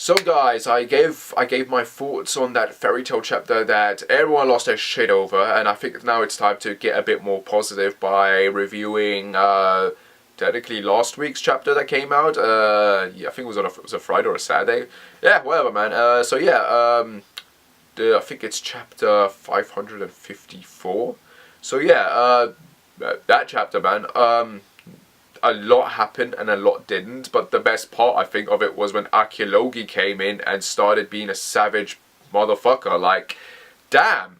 So guys, I gave my thoughts on that fairy tale chapter that everyone lost their shit over, and I think now it's time to get a bit more positive by reviewing technically last week's chapter that came out. Yeah, I think it was a Friday or a Saturday. Yeah, whatever, man. I think it's chapter 554. So yeah, that chapter, man. A lot happened and a lot didn't, but the best part I think of it was when Archaeology came in and started being a savage motherfucker. Like, damn,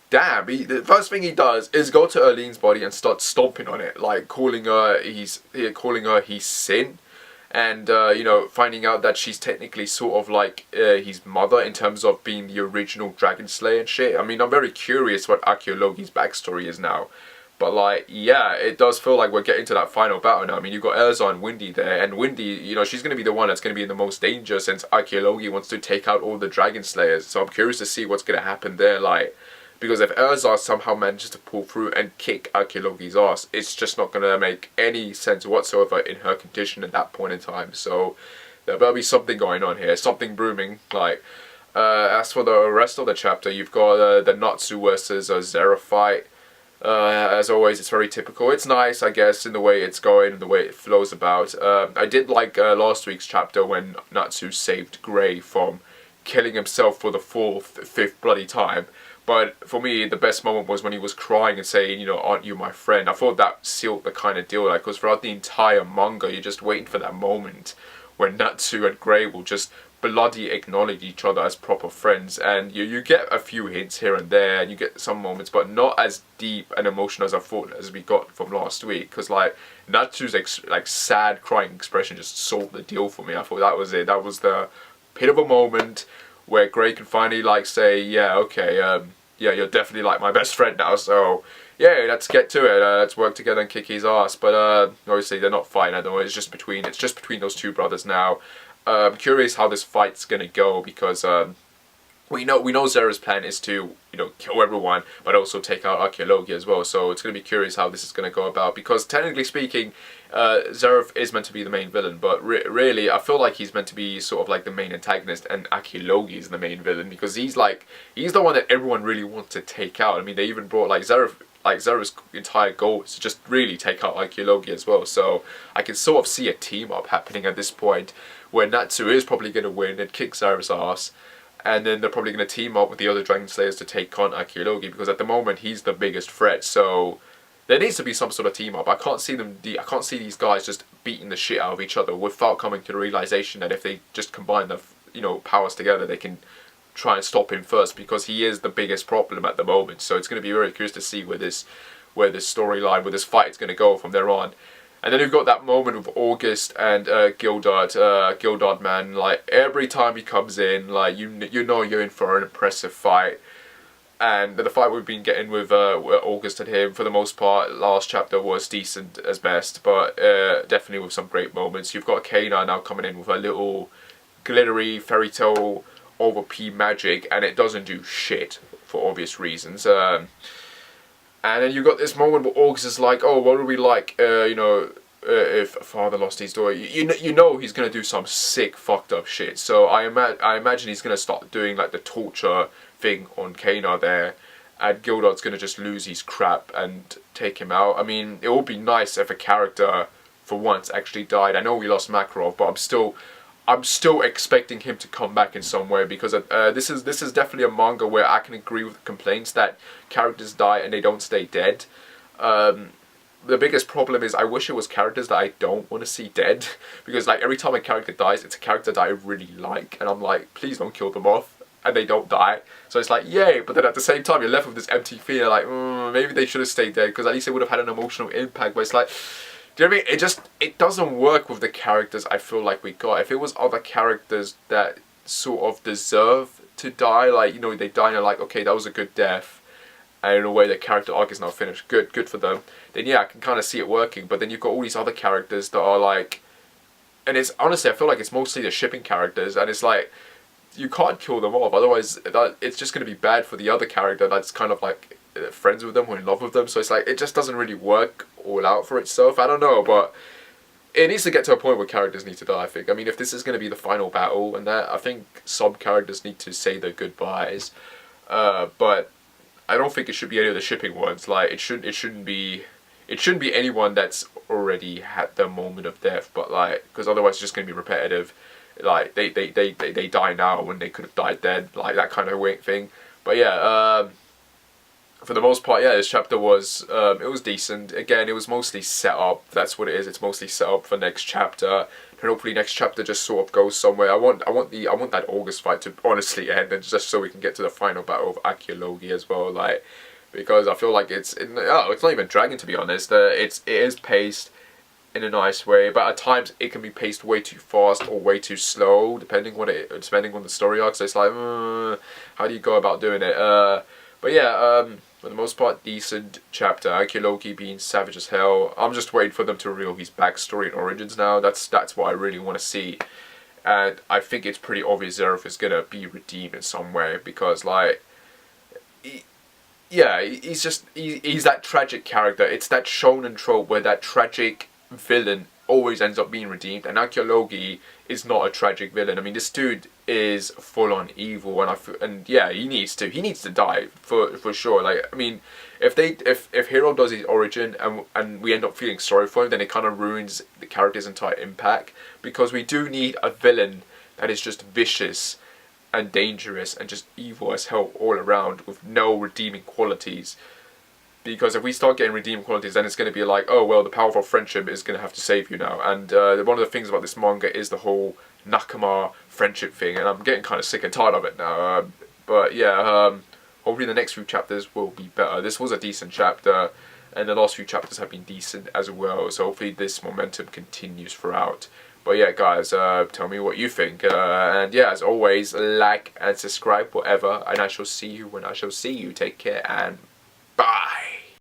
the first thing he does is go to Erlene's body and start stomping on it, like calling her his sin, and finding out that she's technically sort of like his mother in terms of being the original Dragon Slayer and shit. I mean, I'm very curious what Archaeology's backstory is now. But like, yeah, it does feel like we're getting to that final battle now. I mean, you've got Erza and Windy there, and Windy, she's going to be the one that's going to be in the most danger since Archaeology wants to take out all the Dragon Slayers. So I'm curious to see what's going to happen there, like, because if Erza somehow manages to pull through and kick Archaeology's ass, it's just not going to make any sense whatsoever in her condition at that point in time. So there better be something going on here, something brewing, like. As for the rest of the chapter, you've got the Natsu versus Zera fight. As always, it's very typical. It's nice, I guess, in the way it's going and the way it flows about. I did like last week's chapter when Natsu saved Grey from killing himself for the fifth bloody time. But for me, the best moment was when he was crying and saying, aren't you my friend? I thought that sealed the kind of deal, because throughout the entire manga, you're just waiting for that moment when Natsu and Grey will just bloody acknowledge each other as proper friends, and you get a few hints here and there, and you get some moments, but not as deep and emotional as I thought as we got from last week. Because like Natsu's like sad crying expression just sold the deal for me. I thought that was it. That was the bit of a moment where Grey can finally like say, yeah, okay, yeah, you're definitely like my best friend now. So yeah, let's get to it. Let's work together and kick his ass. But obviously they're not fighting. I don't know. It's just between those two brothers now. I'm curious how this fight's gonna go, because we know Zera's plan is to kill everyone, but also take out Archaeology as well. So it's gonna be curious how this is gonna go about, because technically speaking, Zera is meant to be the main villain, but really I feel like he's meant to be sort of like the main antagonist, and Archaeology is the main villain, because he's the one that everyone really wants to take out. I mean, they even brought Zera's entire goal is to just really take out Archaeology as well. So I can sort of see a team up happening at this point, where Natsu is probably going to win and kick Zera's ass, and then they're probably going to team up with the other Dragon Slayers to take on Archaeology, because at the moment he's the biggest threat. So there needs to be some sort of team up. I can't see these guys just beating the shit out of each other without coming to the realization that if they just combine their powers together, they can try and stop him first, because he is the biggest problem at the moment. So it's going to be very curious to see where this storyline, where this fight is going to go from there on. And then you've got that moment with August and Gildart. Gildart, man, like every time he comes in, like you know you're in for an impressive fight. And the fight we've been getting with August and him, for the most part, last chapter was decent as best, but definitely with some great moments. You've got Kana now coming in with a little glittery fairy tale over P magic, and it doesn't do shit for obvious reasons. And then you got this moment where August is like, oh, what would we like, if father lost his daughter? You know he's going to do some sick, fucked up shit. So I imagine he's going to start doing like the torture thing on Kana there. And Gildart's going to just lose his crap and take him out. I mean, it would be nice if a character, for once, actually died. I know we lost Makarov, but I'm still expecting him to come back in some way, because this is definitely a manga where I can agree with the complaints that characters die and they don't stay dead. The biggest problem is I wish it was characters that I don't want to see dead, because like every time a character dies, it's a character that I really like, and I'm like, please don't kill them off, and they don't die. So it's like, yay, but then at the same time you're left with this empty feeling like, maybe they should have stayed dead, because at least it would have had an emotional impact. But it's like, do you know what I mean? It doesn't work with the characters I feel like we got. If it was other characters that sort of deserve to die, like, they die and you're like, okay, that was a good death, and in a way the character arc is now finished, good for them, then yeah, I can kind of see it working. But then you've got all these other characters that are like, and it's honestly, I feel like it's mostly the shipping characters, and it's like, you can't kill them off, otherwise it's just going to be bad for the other character that's kind of like friends with them or in love with them. So it's like, it just doesn't really work all out for itself. I don't know, but it needs to get to a point where characters need to die, I think. I mean, if this is going to be the final battle and that, I think some characters need to say their goodbyes. But I don't think it should be any of the shipping ones. Like, it shouldn't be anyone that's already had their moment of death, but like, because otherwise it's just going to be repetitive. Like, they die now when they could have died then, like that kind of thing. But yeah, for the most part, yeah, this chapter was, it was decent. Again, it was mostly set up. That's what it is. It's mostly set up for next chapter. And hopefully next chapter just sort of goes somewhere. I want that August fight to honestly end, and just so we can get to the final battle of Archaeology as well. Like, because I feel like it's not even dragging, to be honest. It is paced in a nice way, but at times it can be paced way too fast or way too slow, depending on the story arc. So it's like, how do you go about doing it? But yeah, for the most part, decent chapter. Archaeology being savage as hell. I'm just waiting for them to reveal his backstory and origins now. That's what I really want to see. And I think it's pretty obvious Zeref is gonna be redeemed in some way, because like, he's that tragic character. It's that shonen trope where that tragic villain always ends up being redeemed, and Archaeology is not a tragic villain. I mean, this dude is full on evil, and yeah, he needs to die for sure. Like, I mean, if Hero does his origin and we end up feeling sorry for him, then it kind of ruins the character's entire impact, because we do need a villain that is just vicious and dangerous and just evil as hell all around with no redeeming qualities. Because if we start getting redeeming qualities, then it's going to be like, oh well, the powerful friendship is going to have to save you now. And one of the things about this manga is the whole Nakama friendship thing, and I'm getting kind of sick and tired of it now. But yeah, hopefully the next few chapters will be better. This was a decent chapter, and the last few chapters have been decent as well. So hopefully this momentum continues throughout. But yeah, guys, tell me what you think. And yeah, as always, like and subscribe, whatever. And I shall see you when I shall see you. Take care and